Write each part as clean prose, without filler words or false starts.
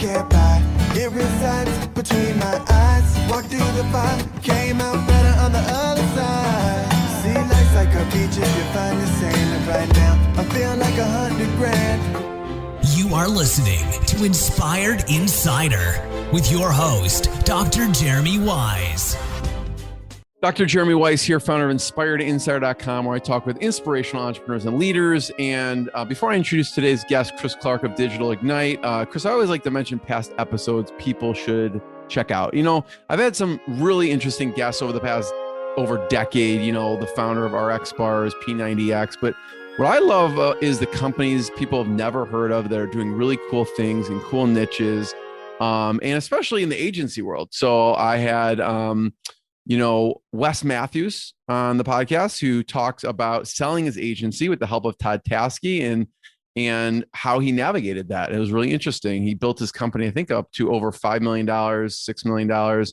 can't buy. It resides between my eyes. Walked through the fire, came out better on the other side. See, life's like a beach if you find the same. And right now, I feel like 100 grand. You are listening to Inspired Insider with your host, Dr. Jeremy Wise. Dr. Jeremy Weiss here, founder of InspiredInsider.com, where I talk with inspirational entrepreneurs and leaders. And before I introduce today's guest, Chris Clark of Digital Ignite, Chris, I always like to mention past episodes people should check out. You know, I've had some really interesting guests over the past decade, you know, the founder of RX Bars, P90X. But what I love is the companies people have never heard of that are doing really cool things in cool niches, and especially in the agency world. So I had... Wes Matthews on the podcast, who talks about selling his agency with the help of Todd Taskey and how he navigated that. It was really interesting. He built his company, I think, up to over $5 million, $6 million,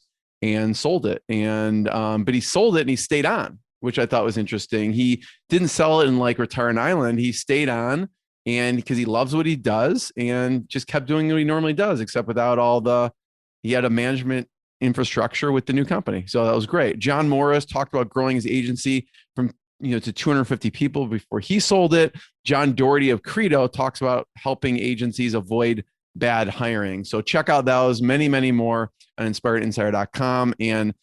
and sold it. But he sold it and he stayed on, which I thought was interesting. He didn't sell it and retire an island. He stayed on, and because he loves what he does and just kept doing what he normally does, except without he had a management infrastructure with the new company. So that was great. John Morris talked about growing his agency from, to 250 people before he sold it. John Doherty of Credo talks about helping agencies avoid bad hiring. So check out those, many, many more on inspiredinsider.com. And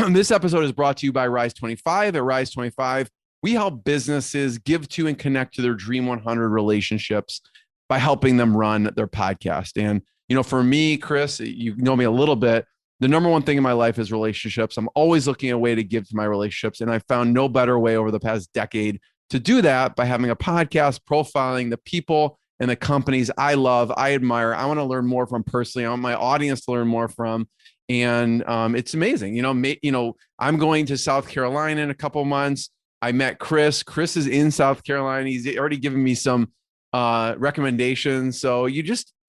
this episode is brought to you by Rise 25. At Rise 25, we help businesses give to and connect to their Dream 100 relationships by helping them run their podcast. And, for me, Chris, you know me a little bit. The number one thing in my life is relationships. I'm always looking at a way to give to my relationships. And I found no better way over the past decade to do that by having a podcast profiling the people and the companies I love, I admire, I want to learn more from personally. I want my audience to learn more from. And it's amazing. I'm going to South Carolina in a couple of months. I met Chris. Chris is in South Carolina. He's already given me some recommendations. So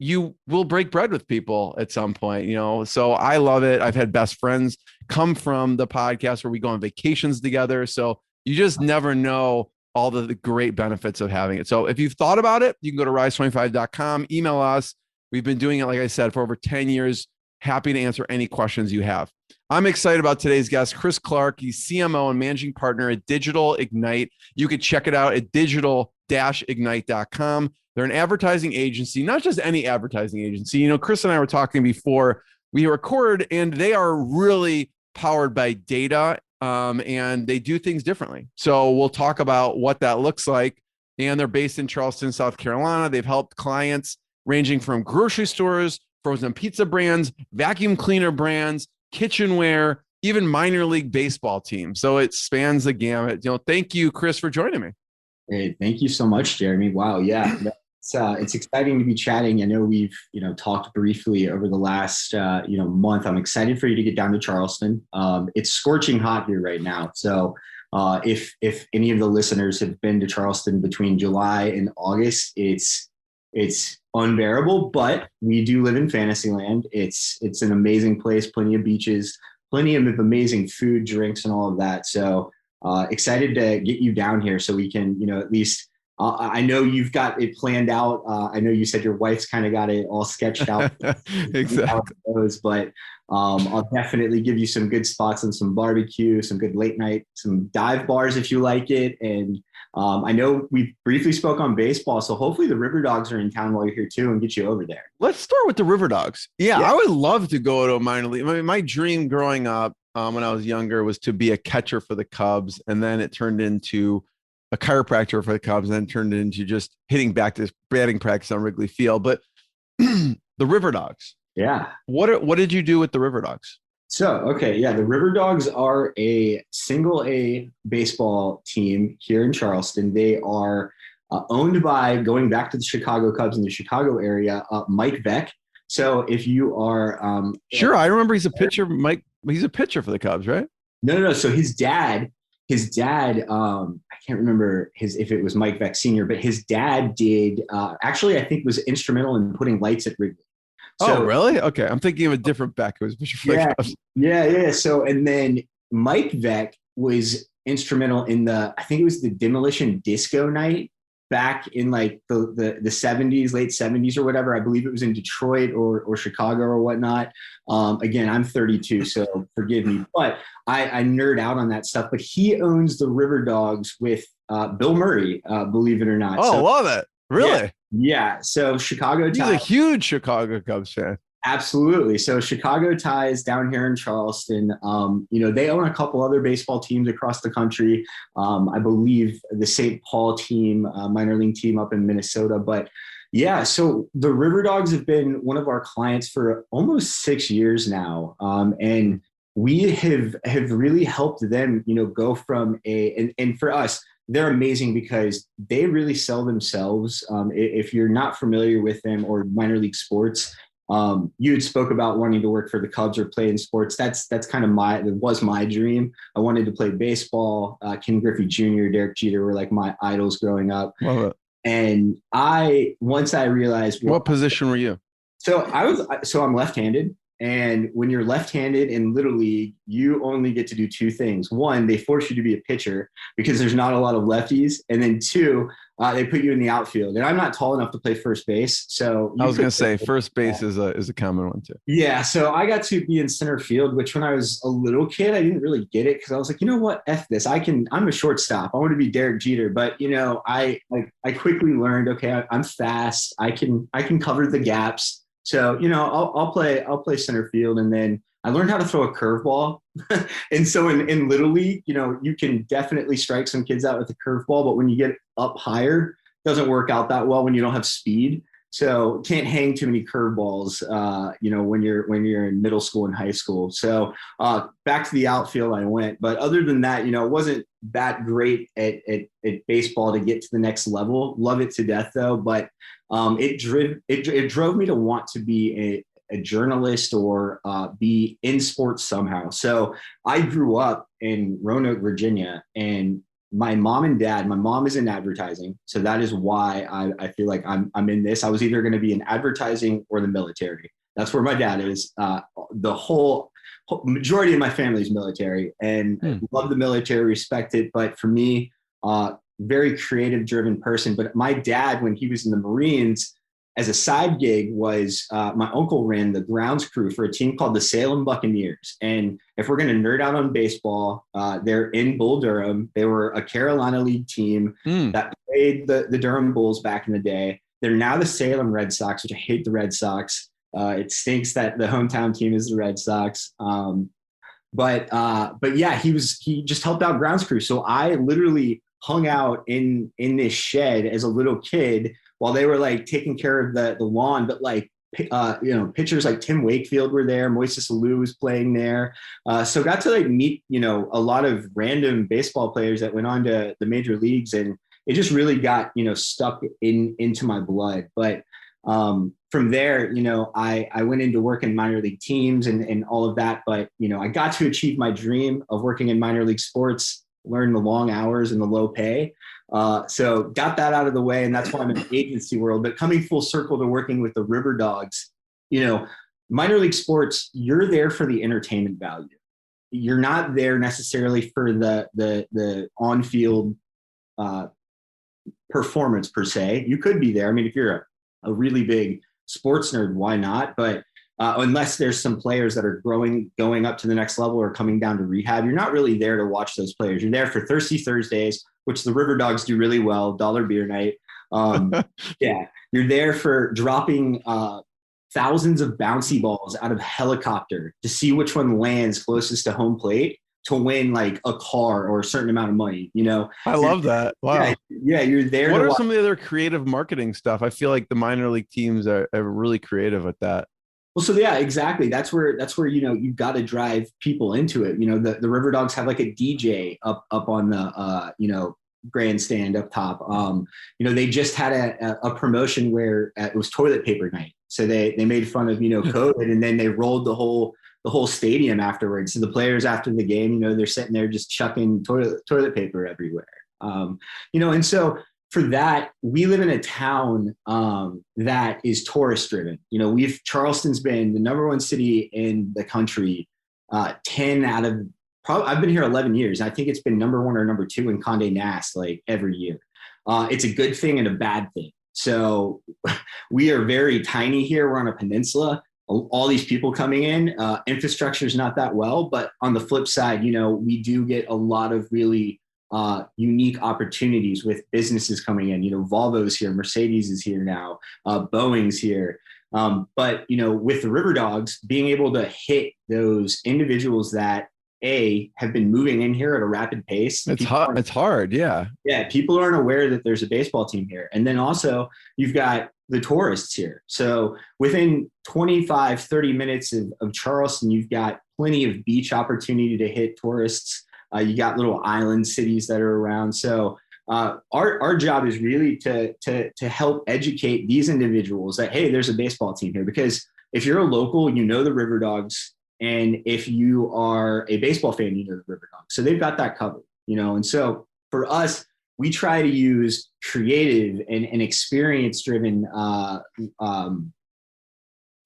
you will break bread with people at some point, so I love it. I've had best friends come from the podcast where we go on vacations together. So you just never know all the great benefits of having it. So if you've thought about it, you can go to rise25.com, email us. We've been doing it, like I said, for over 10 years. Happy to answer any questions you have. I'm excited about today's guest, Chris Clark. He's CMO and managing partner at Digital Ignite. You could check it out at digital-ignite.com. They're an advertising agency, not just any advertising agency. Chris and I were talking before we record, and they are really powered by data, and they do things differently. So we'll talk about what that looks like. And they're based in Charleston, South Carolina. They've helped clients ranging from grocery stores, frozen pizza brands, vacuum cleaner brands, kitchenware, even minor league baseball teams. So it spans the gamut. Thank you, Chris, for joining me. Hey, thank you so much, Jeremy. Wow. Yeah. It's exciting to be chatting. I know we've, talked briefly over the last, month. I'm excited for you to get down to Charleston. It's scorching hot here right now. So if any of the listeners have been to Charleston between July and August, it's unbearable, but we do live in Fantasyland. It's an amazing place, plenty of beaches, plenty of amazing food, drinks, and all of that. So excited to get you down here so we can, at least, I know you've got it planned out. I know you said your wife's kind of got it all sketched out. Exactly. But I'll definitely give you some good spots and some barbecue, some good late night, some dive bars if you like it. And I know we briefly spoke on baseball, so hopefully the RiverDogs are in town while you're here too and get you over there. Let's start with the RiverDogs. Yeah, I would love to go to a minor league. I mean, my dream growing up when I was younger was to be a catcher for the Cubs, and then it turned into a chiropractor for the Cubs, and then turned into just hitting back to batting practice on Wrigley Field. But the RiverDogs. Yeah. What did you do with the RiverDogs? So, okay. Yeah. The RiverDogs are a single A baseball team here in Charleston. They are owned by, going back to the Chicago Cubs in the Chicago area, Mike Beck. So if you are... Sure. I remember he's a pitcher. He's a pitcher for the Cubs, right? No. So his dad, I can't remember if it was Mike Beck Sr., but his dad did, actually, I think was instrumental in putting lights at Wrigley. So, oh, really? Okay. I'm thinking of a different Beck who was pitcher for the Cubs. Yeah. So, and then Mike Beck was instrumental in I think it was the Demolition Disco Night back in like the 70s, late 70s or whatever. I believe it was in Detroit or Chicago or whatnot. Again, I'm 32, so forgive me, but I nerd out on that stuff. But he owns the RiverDogs with Bill Murray, believe it or not. Oh, love it. Really? Yeah. So Chicago He's a huge Chicago Cubs fan. Absolutely. So Chicago ties down here in Charleston. They own a couple other baseball teams across the country. I believe the St. Paul team, minor league team up in Minnesota. But yeah, so the RiverDogs have been one of our clients for almost 6 years now. And we have really helped them, go from and for us, they're amazing because they really sell themselves. If you're not familiar with them or minor league sports, you had spoke about wanting to work for the Cubs or play in sports. That's kind of my dream. I wanted to play baseball. Ken Griffey Jr., Derek Jeter were like my idols growing up. Love it. And once I realized, what position were you? So I'm left-handed. And when you're left-handed in Little League, you only get to do two things. One, they force you to be a pitcher because there's not a lot of lefties. And then two, they put you in the outfield. And I'm not tall enough to play first base. So I was going to say first base is a common one too. Yeah. So I got to be in center field, which when I was a little kid, I didn't really get it because I was like, you know what? F this. I'm a shortstop. I want to be Derek Jeter. But, I quickly learned, okay, I'm fast. I can cover the gaps. So, I'll play center field, and then I learned how to throw a curveball. And so in Little League, you can definitely strike some kids out with a curveball, but when you get up higher, it doesn't work out that well when you don't have speed. So can't hang too many curveballs, when you're in middle school and high school. So back to the outfield I went. But other than that, it wasn't that great at baseball to get to the next level. Love it to death though. But it drove me to want to be a journalist or be in sports somehow. So I grew up in Roanoke, Virginia, and my mom is in advertising. So that is why I feel like I'm in this. I was either going to be in advertising or the military. That's where my dad is. The whole majority of my family is military, and love the military, respect it. But for me, very creative driven person. But my dad, when he was in the Marines, as a side gig was my uncle ran the grounds crew for a team called the Salem Buccaneers. And if we're going to nerd out on baseball, they're in Bull Durham. They were a Carolina League team that played the Durham Bulls back in the day. They're now the Salem Red Sox, which I hate the Red Sox. It stinks that the hometown team is the Red Sox. But yeah, he just helped out grounds crew. So I literally hung out in this shed as a little kid while they were like taking care of the lawn. But like, pitchers like Tim Wakefield were there. Moises Alou was playing there. So got to like meet, a lot of random baseball players that went on to the major leagues, and it just really got, stuck into my blood. But from there, I went into work in minor league teams and all of that. But, I got to achieve my dream of working in minor league sports, learn the long hours and the low pay. So got that out of the way. And that's why I'm in the agency world. But coming full circle to working with the RiverDogs, minor league sports, you're there for the entertainment value. You're not there necessarily for the on-field performance per se. You could be there. I mean, if you're a really big sports nerd, why not? But unless there's some players that are going up to the next level or coming down to rehab, you're not really there to watch those players. You're there for Thirsty Thursdays, which the RiverDogs do really well, dollar beer night. Yeah, you're there for dropping thousands of bouncy balls out of helicopter to see which one lands closest to home plate to win like a car or a certain amount of money. I love that. Wow. Yeah, you're there. What are some of the other creative marketing stuff? I feel like the minor league teams are really creative at that. Well, so yeah, exactly. That's where you've got to drive people into it. The RiverDogs have like a DJ up on the grandstand up top. They just had a promotion where it was toilet paper night. So they made fun of COVID, and then they rolled the whole stadium afterwards. So the players after the game, they're sitting there just chucking toilet paper everywhere. And so for that, we live in a town that is tourist driven. Charleston's been the number one city in the country, 10 out of I've been here 11 years. And I think it's been number one or number two in Condé Nast like every year. It's a good thing and a bad thing. So we are very tiny here. We're on a peninsula. All these people coming in, infrastructure is not that well, but on the flip side, we do get a lot of really unique opportunities with businesses coming in. Volvo's here, Mercedes is here now, Boeing's here. But with the RiverDogs, being able to hit those individuals that have been moving in here at a rapid pace. It's hard. Yeah. Yeah. People aren't aware that there's a baseball team here. And then also you've got the tourists here. So within 25, 30 minutes of Charleston, you've got plenty of beach opportunity to hit tourists. You got little island cities that are around. So our job is really to help educate these individuals that, hey, there's a baseball team here. Because if you're a local, the RiverDogs. And if you are a baseball fan, the RiverDogs. So they've got that covered, And so for us, we try to use creative and experience-driven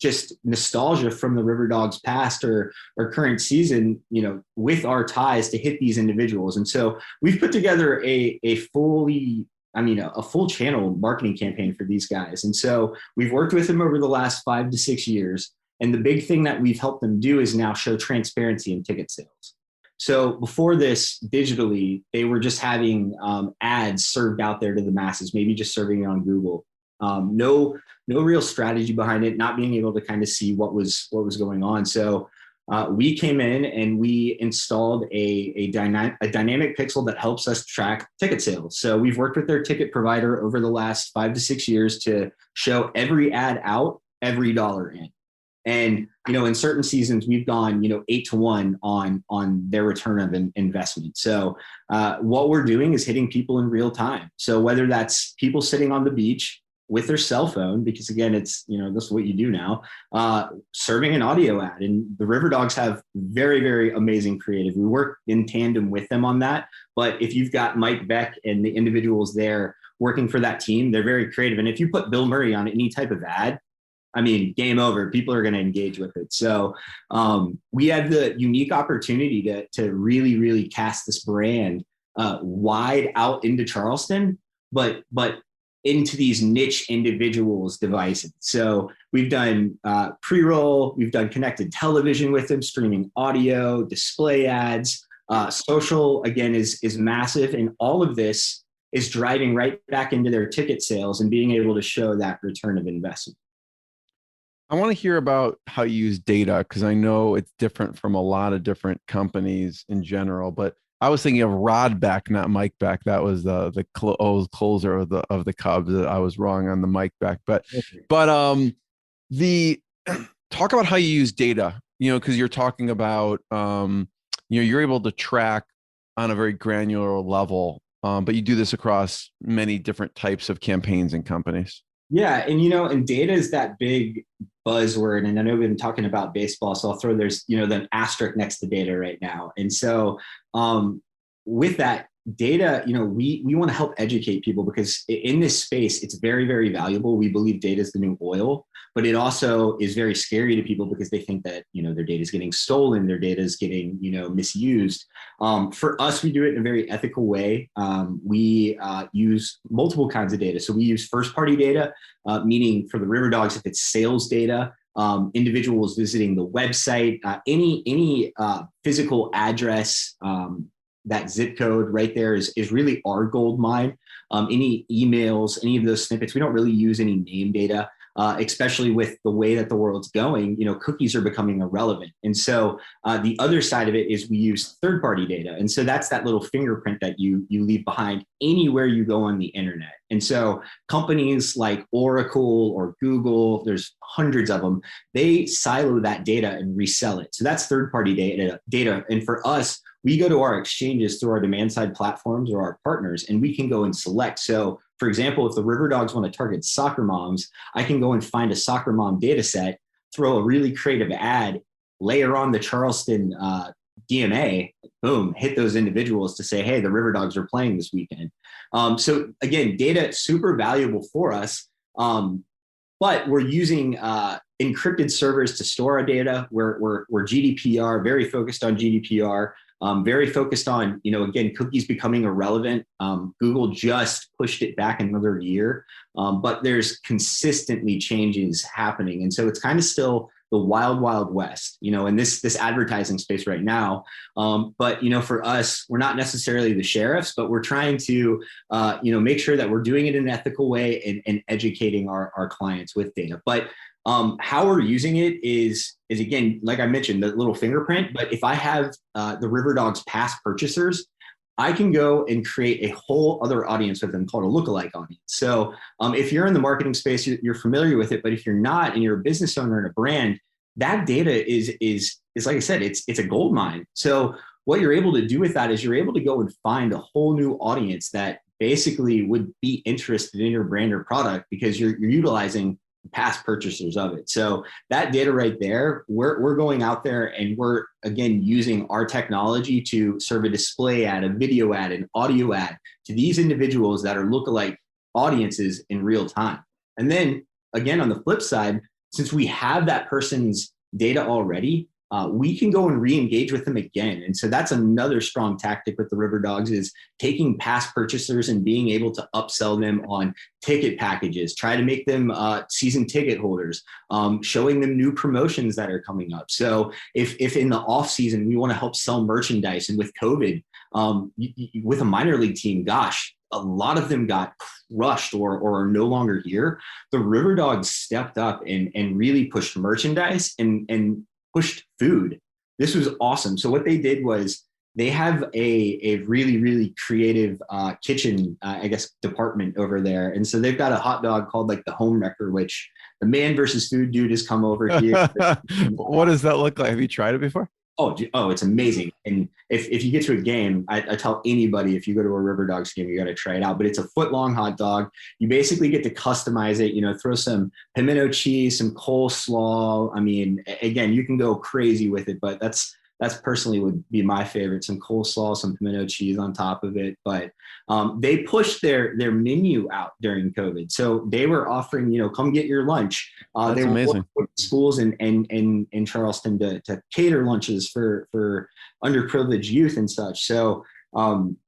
just nostalgia from the RiverDogs past or current season, with our ties to hit these individuals. And so we've put together a full channel marketing campaign for these guys. And so we've worked with them over the last 5 to 6 years. And the big thing that we've helped them do is now show transparency in ticket sales. So before this, digitally, they were just having ads served out there to the masses, maybe just serving it on Google. No real strategy behind it, not being able to kind of see what was going on. So we came in and we installed a dynamic pixel that helps us track ticket sales. So we've worked with their ticket provider over the last 5 to 6 years to show every ad out, every dollar in. And, in certain seasons, we've gone, 8-1 on their return of investment. So what we're doing is hitting people in real time. So whether that's people sitting on the beach with their cell phone, because again, it's, this is what you do now, serving an audio ad. And the RiverDogs have very, very amazing creative. We work in tandem with them on that. But if you've got Mike Beck and the individuals there working for that team, they're very creative. And if you put Bill Murray on any type of ad, game over. People are going to engage with it. So we have the unique opportunity to really, really cast this brand wide out into Charleston, but into these niche individuals' devices. So we've done pre-roll, we've done connected television with them, streaming audio, display ads. Social, again, is massive. And all of this is driving right back into their ticket sales and being able to show that return of investment. I want to hear about how you use data, because I know it's different from a lot of different companies in general. But I was thinking of Rod Beck, not Mike Beck. That was the closer of the Cubs. I was wrong on the Mike Beck. But the talk about how you use data. Because you're talking about you're able to track on a very granular level, but you do this across many different types of campaigns and companies. Yeah. And data is that big buzzword. And I know we've been talking about baseball, so I'll throw there's the asterisk next to data right now. And so with that data, we want to help educate people, because in this space, it's very, very valuable. We believe data is the new oil, but it also is very scary to people because they think that, their data is getting stolen, their data is getting, misused. For us, we do it in a very ethical way. We use multiple kinds of data. So we use first party data, meaning for the RiverDogs, if it's sales data, individuals visiting the website, any physical address, that zip code right there is really our gold mine. Any emails, any of those snippets, we don't really use any name data, especially with the way that the world's going. Cookies are becoming irrelevant. And so the other side of it is we use third-party data. And so that's that little fingerprint that you leave behind anywhere you go on the internet. And so companies like Oracle or Google, there's hundreds of them, they silo that data and resell it. So that's third-party data. And for us, we go to our exchanges through our demand side platforms or our partners, and we can go and select. So for example, if the RiverDogs want to target soccer moms, I can go and find a soccer mom data set, throw a really creative ad, layer on the Charleston DMA, boom, hit those individuals to say, hey, the RiverDogs are playing this weekend. So again, data super valuable for us, but we're using encrypted servers to store our data. We're GDPR, very focused on GDPR. very focused on, again, cookies becoming irrelevant. Google just pushed it back another year, but there's consistently changes happening. And so it's kind of still the wild, wild west, in this advertising space right now. But, for us, we're not necessarily the sheriffs, but we're trying to, make sure that we're doing it in an ethical way and educating our clients with data. But how we're using it is again, like I mentioned, the little fingerprint. But if I have the RiverDogs past purchasers, I can go and create a whole other audience with them called a lookalike audience. So if you're in the marketing space, you're familiar with it. But if you're not, and you're a business owner and a brand, that data is like I said, it's a gold mine. So what you're able to do with that is you're able to go and find a whole new audience that basically would be interested in your brand or product because you're utilizing past purchasers of it. So that data right there, we're going out there and we're, again, using our technology to serve a display ad, a video ad, an audio ad to these individuals that are lookalike audiences in real time. And then again, on the flip side, since we have that person's data already, we can go and re-engage with them again. And so that's another strong tactic with the RiverDogs is taking past purchasers and being able to upsell them on ticket packages, try to make them season ticket holders, showing them new promotions that are coming up. So if in the off season, we want to help sell merchandise, and with COVID, with a minor league team, gosh, a lot of them got crushed or are no longer here. The RiverDogs stepped up and really pushed merchandise and pushed food. This was awesome. So what they did was they have a really, really creative kitchen, department over there. And so they've got a hot dog called like the Home Wrecker, which the man versus food dude has come over here. What does that look like? Have you tried it before? Oh, it's amazing. And if you get to a game, I tell anybody, if you go to a RiverDogs game, you got to try it out. But it's a foot-long hot dog. You basically get to customize it, throw some pimento cheese, some coleslaw. I mean, again, you can go crazy with it, but that's personally would be my favorite. Some coleslaw, some pimento cheese on top of it. But they pushed their menu out during COVID. So they were offering, come get your lunch. That's they were amazing. with schools in Charleston to cater lunches for underprivileged youth and such. So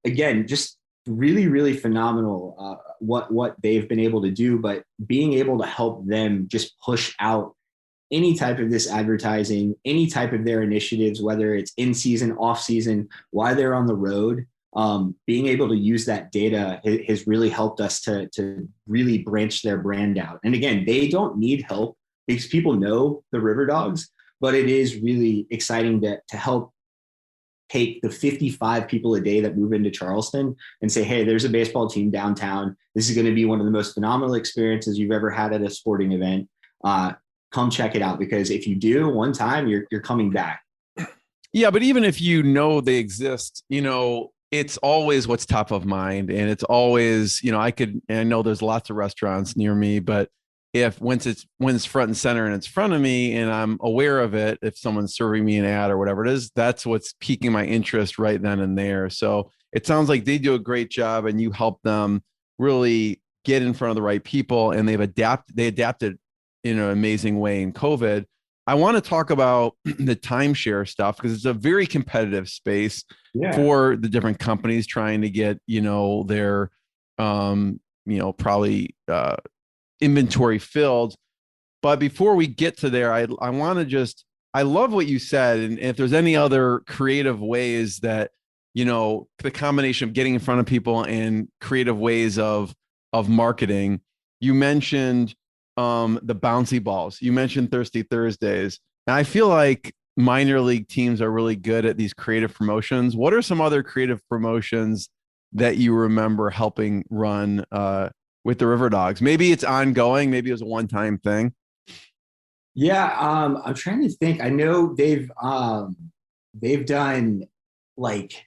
again, just really, really phenomenal what they've been able to do, but being able to help them just push out any type of this advertising, any type of their initiatives, whether it's in season, off season, while they're on the road, being able to use that data has really helped us to really branch their brand out. And again, they don't need help because people know the RiverDogs, but it is really exciting to help take the 55 people a day that move into Charleston and say, hey, there's a baseball team downtown. This is going to be one of the most phenomenal experiences you've ever had at a sporting event. Come check it out, because if you do one time, you're coming back. Yeah, but even if they exist, it's always what's top of mind. And it's always, I know there's lots of restaurants near me, but when it's front and center and it's in front of me and I'm aware of it, if someone's serving me an ad or whatever it is, that's what's piquing my interest right then and there. So it sounds like they do a great job and you help them really get in front of the right people, and they adapted in an amazing way in COVID. I want to talk about the timeshare stuff because it's a very competitive space for the different companies trying to get, their, probably inventory filled. But before we get to there, I want to I love what you said. And if there's any other creative ways that, the combination of getting in front of people and creative ways of marketing, you mentioned the bouncy balls. You mentioned Thirsty Thursdays. And I feel like minor league teams are really good at these creative promotions. What are some other creative promotions that you remember helping run with the RiverDogs? Maybe it's ongoing. Maybe it was a one-time thing. Yeah, I'm trying to think. I know they've done like,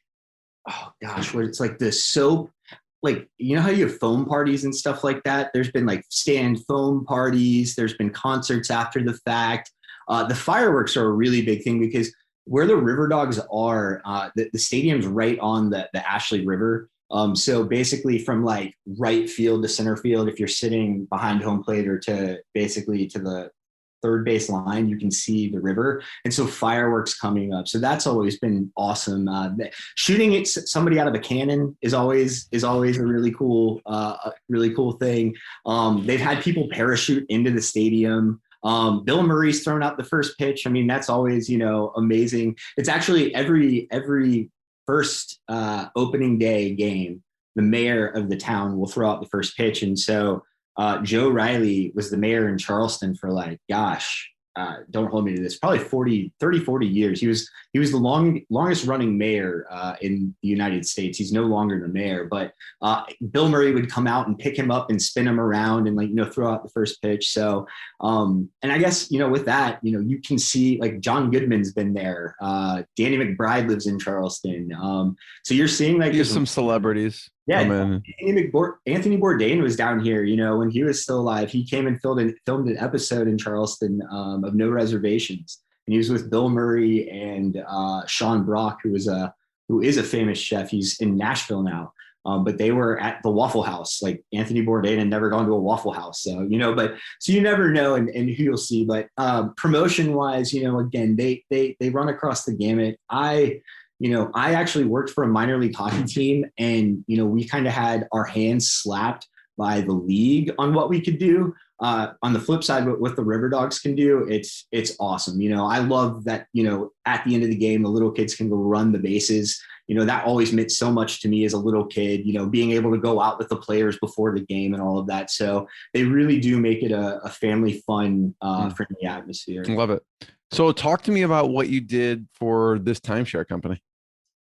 oh gosh, what it's like the soap. Like, how you have foam parties and stuff like that? There's been like stand foam parties. There's been concerts after the fact. The fireworks are a really big thing because where the RiverDogs are, the stadium's right on the Ashley River. So basically from like right field to center field, if you're sitting behind home plate or to basically to third base line, you can see the river. And so fireworks coming up. So that's always been awesome. Shooting somebody out of a cannon is always a really cool thing. They've had people parachute into the stadium. Bill Murray's thrown out the first pitch. I mean, that's always, amazing. It's actually every first opening day game, the mayor of the town will throw out the first pitch. And so Joe Riley was the mayor in Charleston for don't hold me to this, probably 40 years. He was the longest running mayor in the United States. He's no longer the mayor, but Bill Murray would come out and pick him up and spin him around and throw out the first pitch. So and I guess with that you can see John Goodman's been there. Danny McBride lives in Charleston. So you're seeing there's some celebrities. Yeah, Anthony Bourdain was down here, when he was still alive. He came and filmed an episode in Charleston of No Reservations, and he was with Bill Murray and Sean Brock, who is a famous chef. He's in Nashville now, but they were at the Waffle House. Anthony Bourdain had never gone to a Waffle House, so so you never know and who you'll see. But promotion wise, again, they run across the gamut. I actually worked for a minor league hockey team, and, we kind of had our hands slapped by the league on what we could do. On the flip side, what the RiverDogs can do, it's awesome. I love that, at the end of the game, the little kids can go run the bases. That always meant so much to me as a little kid, being able to go out with the players before the game and all of that. So they really do make it a family fun, friendly atmosphere. I love it. So talk to me about what you did for this timeshare company.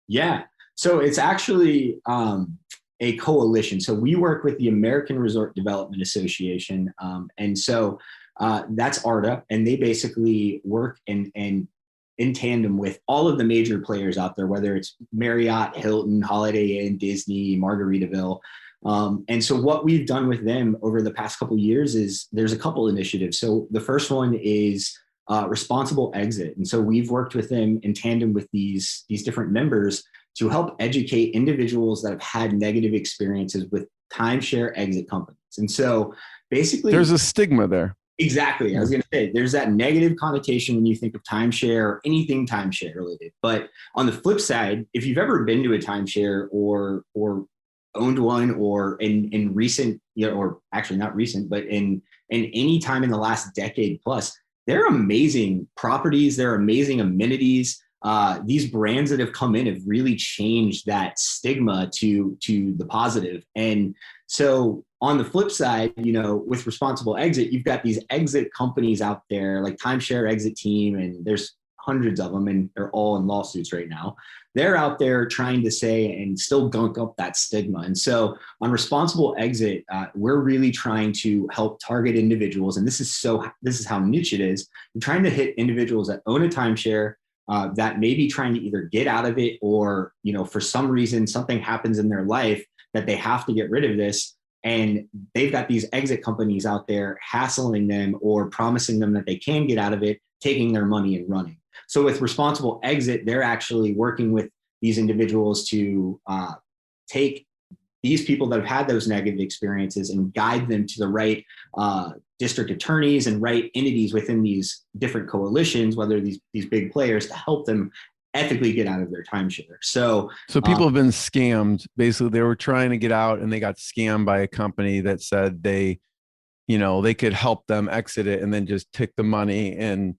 Yeah. So it's actually a coalition. So we work with the American Resort Development Association. And so that's ARDA, and they basically work in tandem with all of the major players out there, whether it's Marriott, Hilton, Holiday Inn, Disney, Margaritaville. And so what we've done with them over the past couple of years is there's a couple initiatives. So the first one is responsible exit. And so we've worked with them in tandem with these different members to help educate individuals that have had negative experiences with timeshare exit companies. And so basically there's a stigma there. Exactly. I was going to say there's that negative connotation when you think of timeshare or anything timeshare related. But on the flip side, if you've ever been to a timeshare or owned one, or in recent, or actually not recent, but in any time in the last decade plus, they're amazing properties. They're amazing amenities. These brands that have come in have really changed that stigma to the positive. And so on the flip side, with responsible exit, you've got these exit companies out there like Timeshare Exit Team, and there's hundreds of them, and they're all in lawsuits right now. They're out there trying to say and still gunk up that stigma. And so on responsible exit, we're really trying to help target individuals. And this is how niche it is. We're trying to hit individuals that own a timeshare, that may be trying to either get out of it, or, for some reason, something happens in their life that they have to get rid of this. And they've got these exit companies out there hassling them or promising them that they can get out of it, taking their money and running. So with responsible exit, they're actually working with these individuals to take these people that have had those negative experiences and guide them to the right district attorneys and right entities within these different coalitions, whether these big players, to help them ethically get out of their timeshare. So people have been scammed. Basically, they were trying to get out and they got scammed by a company that said they could help them exit it and then just take the money and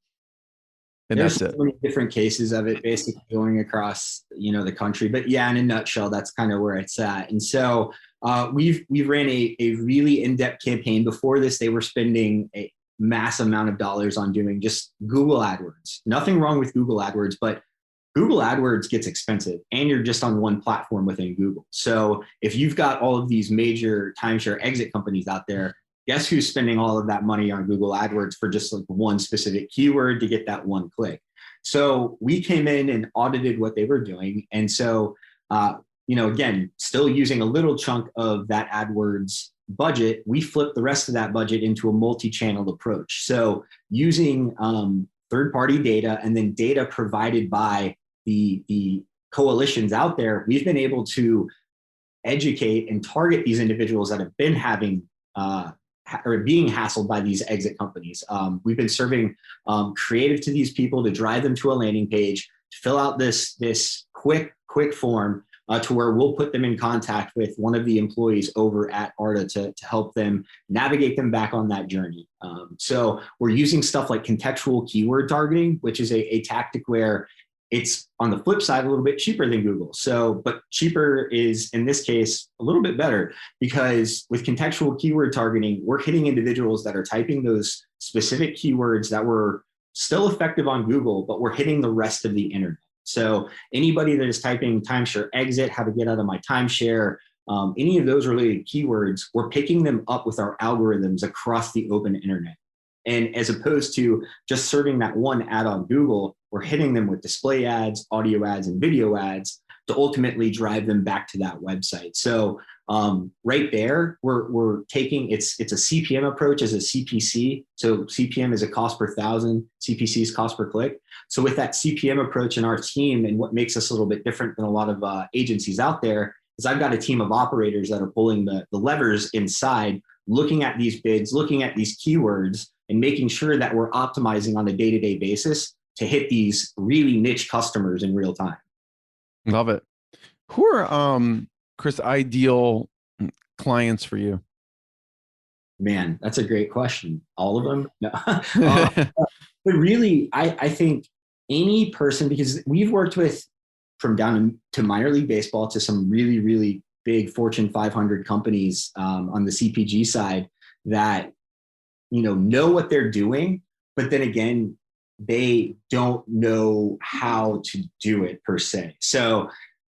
there's that's it. So many different cases of it basically going across, the country. But yeah, in a nutshell, that's kind of where it's at. And so we've ran a really in-depth campaign. Before this, they were spending a mass amount of dollars on doing just Google AdWords. Nothing wrong with Google AdWords, but Google AdWords gets expensive, and you're just on one platform within Google. So if you've got all of these major timeshare exit companies out there, guess who's spending all of that money on Google AdWords for just one specific keyword to get that one click? So we came in and audited what they were doing. And so, again, still using a little chunk of that AdWords budget, we flipped the rest of that budget into a multi-channel approach. So using third-party data and then data provided by the coalitions out there, we've been able to educate and target these individuals that have been having or being hassled by these exit companies. We've been serving creative to these people to drive them to a landing page, to fill out this quick form to where we'll put them in contact with one of the employees over at Arda to help them navigate them back on that journey. So we're using stuff like contextual keyword targeting, which is a tactic where it's on the flip side a little bit cheaper than Google. So, but cheaper is in this case a little bit better, because with contextual keyword targeting, we're hitting individuals that are typing those specific keywords that were still effective on Google, but we're hitting the rest of the internet. So anybody that is typing timeshare exit, how to get out of my timeshare, any of those related keywords, we're picking them up with our algorithms across the open internet. And as opposed to just serving that one ad on Google, we're hitting them with display ads, audio ads, and video ads to ultimately drive them back to that website. So right there, we're taking, it's a CPM approach as a CPC. So CPM is a cost per thousand, CPC is cost per click. So with that CPM approach in our team, and what makes us a little bit different than a lot of agencies out there, is I've got a team of operators that are pulling the levers inside, looking at these bids, looking at these keywords, and making sure that we're optimizing on a day-to-day basis to hit these really niche customers in real time. Love it. Who are, Chris, ideal clients for you? Man, that's a great question. All of them? No. But really, I think any person, because we've worked with from down to minor league baseball to some really, really big Fortune 500 companies on the CPG side that, know what they're doing, but then again, they don't know how to do it per se. So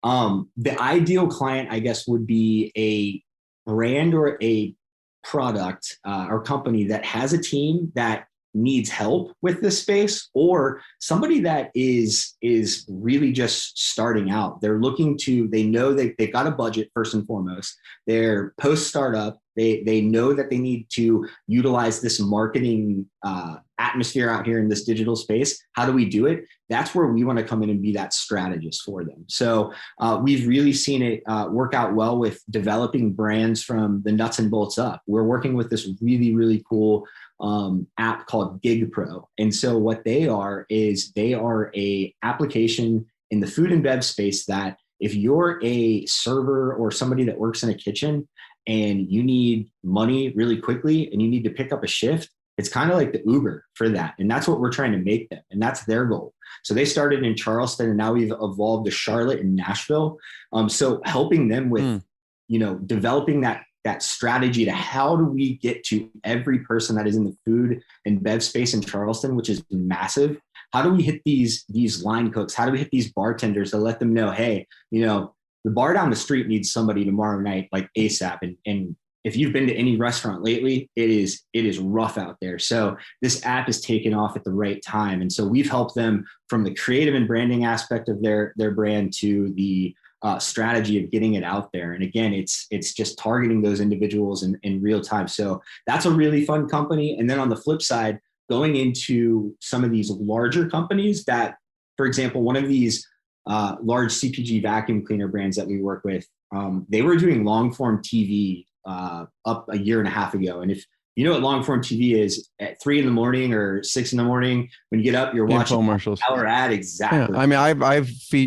the ideal client, I guess, would be a brand or a product or company that has a team that needs help with this space, or somebody that is really just starting out. They're looking to, they know they've got a budget first and foremost. They're post startup. They know that they need to utilize this marketing atmosphere out here in this digital space. How do we do it? That's where we want to come in and be that strategist for them. So we've really seen it work out well with developing brands from the nuts and bolts up. We're working with this really, really cool app called Gigpro. And so what they are is they are a application in the food and bev space that if you're a server or somebody that works in a kitchen and you need money really quickly and you need to pick up a shift, it's kind of like the Uber for that. And that's what we're trying to make them. And that's their goal. So they started in Charleston and now we've evolved to Charlotte and Nashville. So helping them with, developing that strategy to how do we get to every person that is in the food and bev space in Charleston, which is massive. How do we hit these line cooks? How do we hit these bartenders to let them know, hey, the bar down the street needs somebody tomorrow night, like ASAP. And if you've been to any restaurant lately, it is rough out there. So this app is taken off at the right time. And so we've helped them from the creative and branding aspect of their brand to the strategy of getting it out there. And again, it's just targeting those individuals in real time. So that's a really fun company. And then on the flip side, going into some of these larger companies that, for example, one of these large CPG vacuum cleaner brands that we work with, they were doing long form TV up a year and a half ago. And if you know what long form TV is, at 3 a.m. or 6 a.m, when you get up, you're watching infomercials. Our ad. Exactly. Yeah. I mean,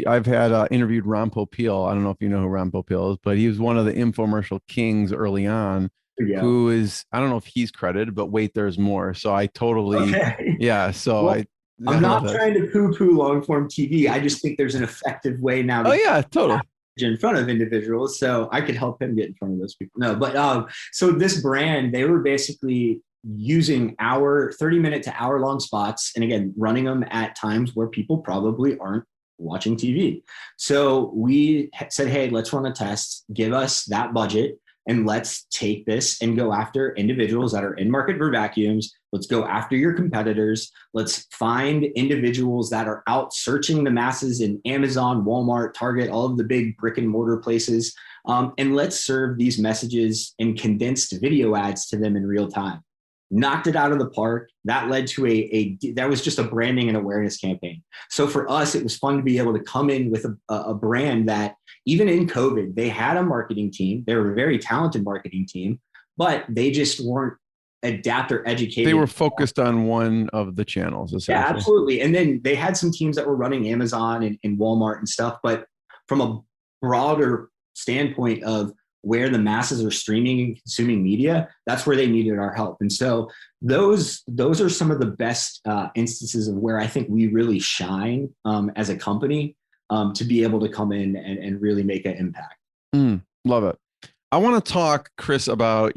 I've had interviewed Ron Popeil. I don't know if you know who Ron Popeil is, but he was one of the infomercial kings early on. Yeah. Who is, I don't know if he's credited, but wait, there's more. So I totally, yeah. So well, I'm not trying to poo-poo long form TV. I just think there's an effective way now. Totally. In front of individuals, so I could help him get in front of those people. No, but so this brand, they were basically using our 30-minute to hour-long spots, and again, running them at times where people probably aren't watching TV. So we said, hey, let's run a test. Give us that budget. And let's take this and go after individuals that are in market for vacuums. Let's go after your competitors. Let's find individuals that are out searching the masses in Amazon, Walmart, Target, all of the big brick and mortar places. And let's serve these messages in condensed video ads to them in real time. Knocked it out of the park. That led to that was just a branding and awareness campaign. So for us, it was fun to be able to come in with a brand that even in COVID, they had a marketing team. They were a very talented marketing team, but they just weren't adapt or educate. They were focused on one of the channels, essentially. Yeah, absolutely. And then they had some teams that were running Amazon and Walmart and stuff. But from a broader standpoint of where the masses are streaming and consuming media, that's where they needed our help. And so those are some of the best instances of where I think we really shine as a company to be able to come in and really make an impact. Love it. I want to talk, Chris, about,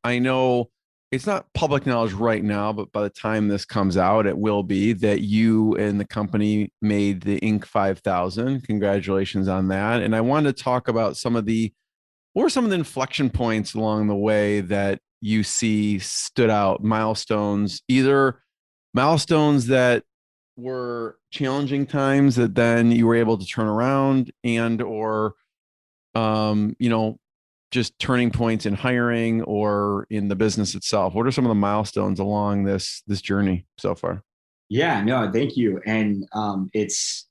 I know it's not public knowledge right now, but by the time this comes out, it will be, that you and the company made the Inc. 5000. Congratulations on that. And I wanted to talk about what were some of the inflection points along the way that you see stood out, milestones, either milestones that were challenging times that then you were able to turn around, and or just turning points in hiring or in the business itself. What are some of the milestones along this journey so far? Yeah, no, thank you. And it's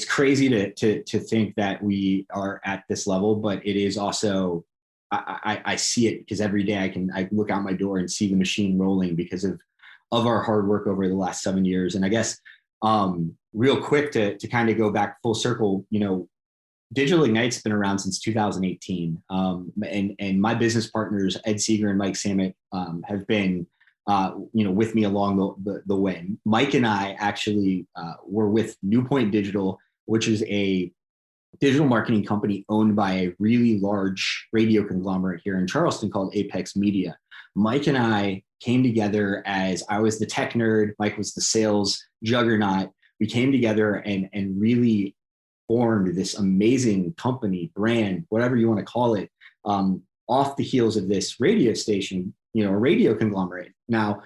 crazy to think that we are at this level, but it is also, I see it because every day I look out my door and see the machine rolling because of our hard work over the last 7 years. And I guess real quick to kind of go back full circle, Digital Ignite's been around since 2018. And my business partners, Ed Seeger and Mike Samet, have been, with me along the way. Mike and I actually were with Newpoint Digital, which is a digital marketing company owned by a really large radio conglomerate here in Charleston called Apex Media. Mike and I came together as I was the tech nerd, Mike was the sales juggernaut. We came together and really formed this amazing company, brand, whatever you want to call it, off the heels of this radio station, a radio conglomerate. Now,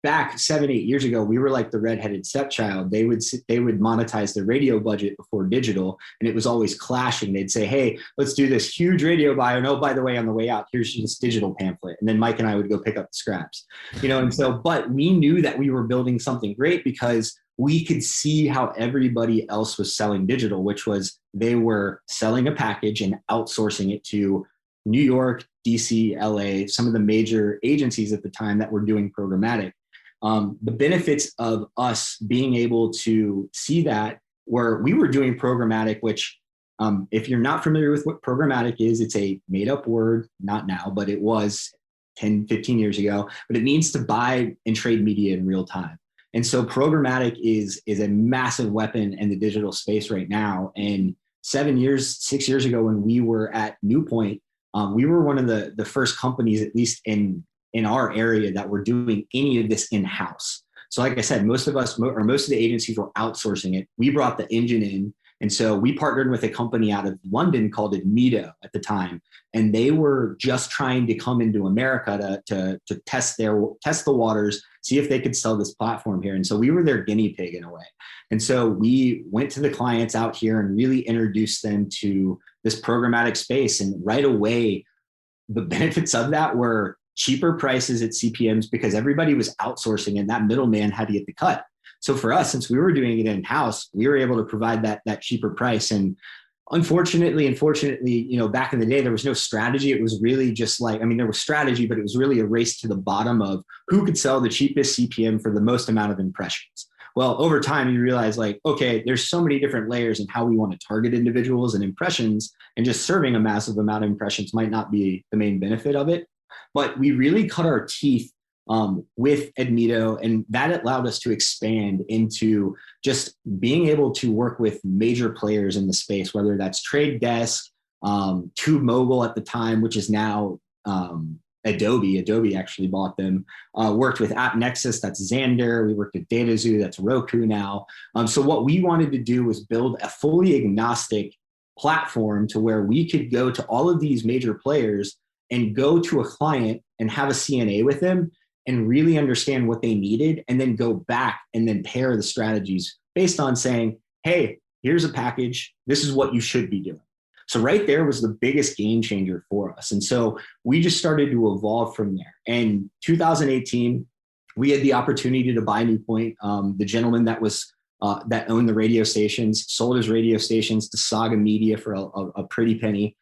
back 7-8 years ago, we were like the redheaded stepchild. They would monetize their radio budget before digital, and it was always clashing. They'd say, hey, let's do this huge radio buy. And oh, by the way, on the way out, here's this digital pamphlet. And then Mike and I would go pick up the scraps, and so, but we knew that we were building something great because we could see how everybody else was selling digital, which was they were selling a package and outsourcing it to New York, DC, LA, some of the major agencies at the time that were doing programmatic. The benefits of us being able to see that were we were doing programmatic, which if you're not familiar with what programmatic is, it's a made up word, not now, but it was 10, 15 years ago, but it means to buy and trade media in real time. And so programmatic is a massive weapon in the digital space right now. And 6 years ago, when we were at Newpoint, we were one of the first companies, at least in our area, that were doing any of this in-house. So like I said, most of the agencies were outsourcing it. We brought the engine in. And so we partnered with a company out of London called Admito at the time. And they were just trying to come into America to test the waters, see if they could sell this platform here. And so we were their guinea pig in a way. And so we went to the clients out here and really introduced them to this programmatic space. And right away, the benefits of that were cheaper prices at CPMs because everybody was outsourcing and that middleman had to get the cut. So for us, since we were doing it in-house, we were able to provide that cheaper price. And unfortunately, back in the day, there was no strategy. It was really just there was strategy, but it was really a race to the bottom of who could sell the cheapest CPM for the most amount of impressions. Well, over time, you realize okay, there's so many different layers in how we want to target individuals and impressions, and just serving a massive amount of impressions might not be the main benefit of it. But we really cut our teeth with Admito, and that allowed us to expand into just being able to work with major players in the space, whether that's Trade Desk, TubeMogul at the time, which is now Adobe. Adobe actually bought them. Worked with AppNexus, that's Xandr. We worked with DataZoo, that's Roku now. So what we wanted to do was build a fully agnostic platform to where we could go to all of these major players and go to a client and have a CNA with them and really understand what they needed, and then go back and then pair the strategies based on saying, hey, here's a package. This is what you should be doing. So right there was the biggest game changer for us. And so we just started to evolve from there. And 2018, we had the opportunity to buy Newpoint. The gentleman that owned the radio stations sold his radio stations to Saga Media for a pretty penny.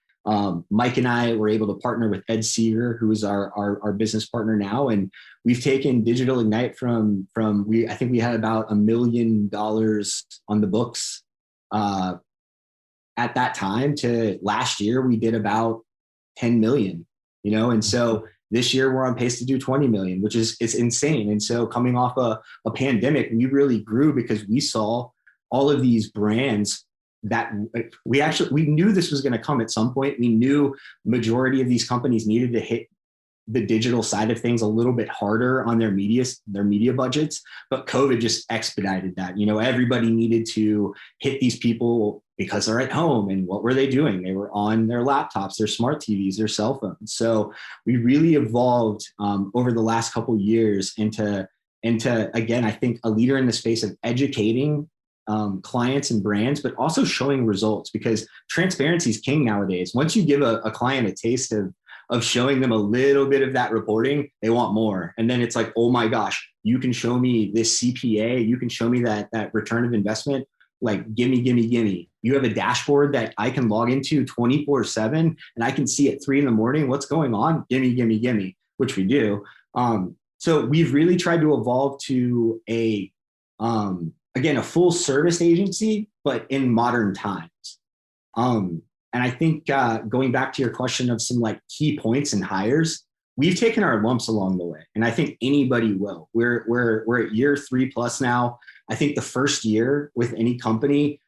Mike and I were able to partner with Ed Seeger, who is our business partner now. And we've taken Digital Ignite I think we had about $1 million on the books at that time to last year, we did about 10 million, and so this year we're on pace to do 20 million, which is insane. And so coming off a pandemic, we really grew because we saw all of these brands that we knew this was going to come at some point. We knew majority of these companies needed to hit the digital side of things a little bit harder on their media budgets, but COVID just expedited that. Everybody needed to hit these people because they're at home, and what were they doing? They were on their laptops, their smart TVs, their cell phones. So we really evolved over the last couple of years into again, I think a leader in the space of educating clients and brands, but also showing results, because transparency is king nowadays. Once you give a client a taste of showing them a little bit of that reporting, they want more. And then it's like, oh my gosh, you can show me this CPA, you can show me that return of investment, like gimme. You have a dashboard that I can log into 24/7 and I can see at 3 a.m, what's going on, gimme, which we do. So we've really tried to evolve to a full service agency, but in modern times. And I think going back to your question of some like key points and hires, we've taken our lumps along the way, and I think anybody will. We're at year 3+ now. I think the first year with any company,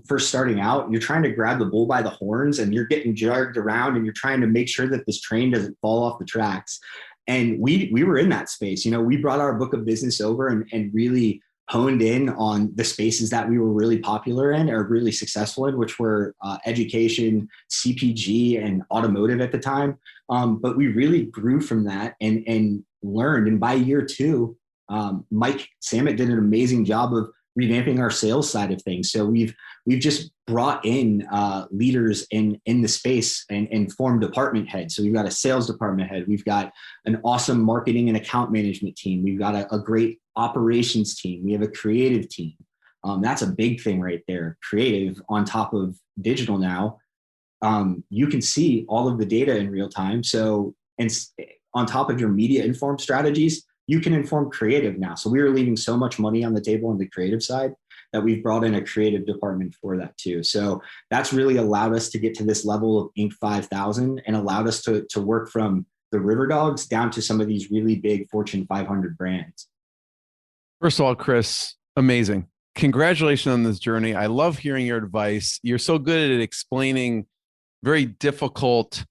first starting out, you're trying to grab the bull by the horns, and you're getting jerked around, and you're trying to make sure that this train doesn't fall off the tracks. And we were in that space. We brought our book of business over and really honed in on the spaces that we were really popular in or really successful in, which were education, CPG, and automotive at the time. But we really grew from that and learned. And by year 2, Mike Samet did an amazing job of revamping our sales side of things. So we've just brought in leaders in the space and formed department heads. So we've got a sales department head. We've got an awesome marketing and account management team. We've got a great operations team. We have a creative team. That's a big thing right there. Creative on top of digital now. You can see all of the data in real time. So, and on top of your media informed strategies, you can inform creative now. So we are leaving so much money on the table on the creative side that we've brought in a creative department for that too. So that's really allowed us to get to this level of Inc. 5000 and allowed us to work from the RiverDogs down to some of these really big Fortune 500 brands. First of all, Chris, amazing. Congratulations on this journey. I love hearing your advice. You're so good at explaining very difficult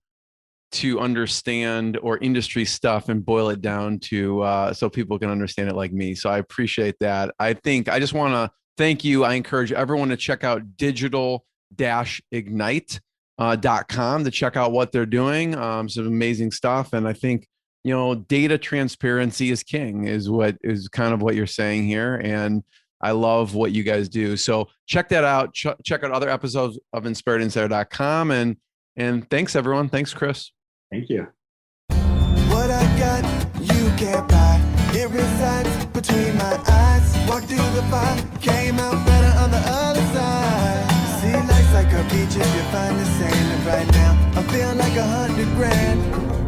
to understand or industry stuff and boil it down to so people can understand it like me. So I appreciate that. I just want to thank you. I encourage everyone to check out digital-ignite.com to check out what they're doing. Some amazing stuff. And I think, data transparency is king is kind of what you're saying here. And I love what you guys do. So check that out. Check out other episodes of inspiredinsider.com. And thanks everyone. Thanks, Chris. Thank you. What I got, you can't buy. It resides between my eyes. Walked through the fire, came out better on the other side. See, life's like a beach if you find the sand. And right now, I feel like 100 grand.